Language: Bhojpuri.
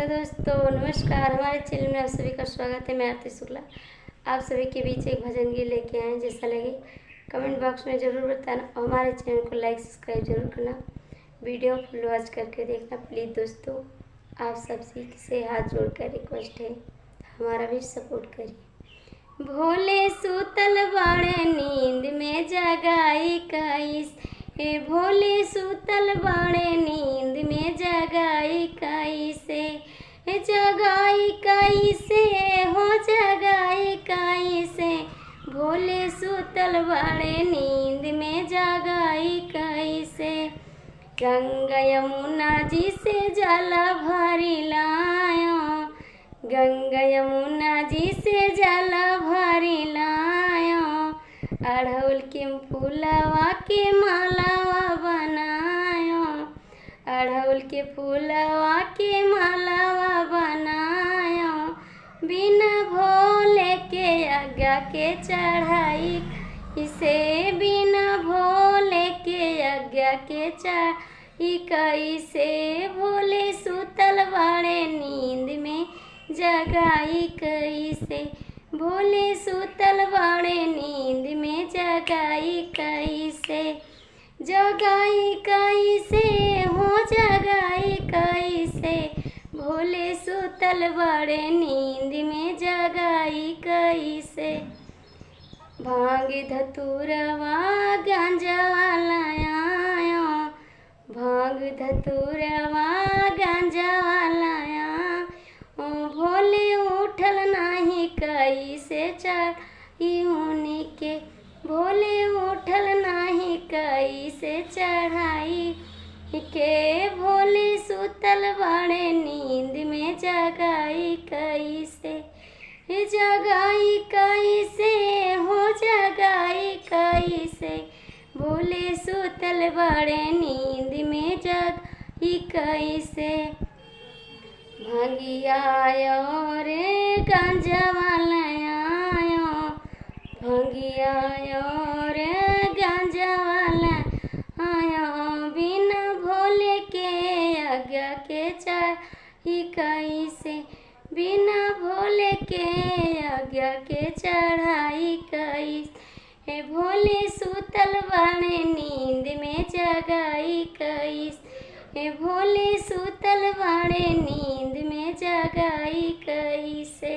हेलो दोस्तों, नमस्कार। हमारे चैनल में आप सभी का स्वागत है। मैं आरती शुक्ला आप सभी के बीच एक भजन गीत लेके आए हैं। जैसा लगे कमेंट बॉक्स में ज़रूर बताना और हमारे चैनल को लाइक सब्सक्राइब जरूर करना। वीडियो फुल वॉच करके देखना प्लीज़ दोस्तों। आप सबसे से हाथ जोड़कर रिक्वेस्ट है, हमारा भी सपोर्ट करिए। भोले सूतल बाड़े नींद में जगाई कैस, हे भोले सूतल बाड़े नींद में जगाई कैसे, जगाई कैसे हो जगाई कैसे, भोले सूतल बाड़े नींद में जगाई कैसे। गंगा यमुना जी से जल भरी लायो, गंगा यमुना जी से जल भरी लायो, अड़हुल के फूलवा के मालावा बनायो, अड़हुल के फूलवा के मालावा बनायो, बिना भोले के आज्ञा के चढ़ाई इसे, बिना भोले के आज्ञा के चढ़ाई कैसे, भोले सूतल बाड़े नींद में जगाई कैसे, भोले सूतल बाड़े नींद में जगाई कैसे, जगाई कैसे हो जगाई कैसे, भोले सूतल बाड़े नींद में जगाई कैसे। भांग धतूरवा गांजवा लायो, भांग धतूरवा गांजवा लाया, ओ भोले उठल नाही कैसे चढ़ाई उन्हीं के, भोले उठल नाही कैसे चढ़ाई के, भोले सूतल बाड़े नींद में जगाई कैसे, जगाई कैसे हो जगाई कैसे, भोले सूतल बाड़े नींद में जगाई कैसे। भंगियायो रे गांजवा लायो, भंगियायो रे गांजवा लायो, बिना भोले के आज्ञा के चढ़ाई कैसे, बिना भोले के आज्ञा के चढ़ाई कैसे, भोले सूतल बाड़े नींद में जगाई कैसे, भोले सूतल बाड़े नींद में जगाई कैसे।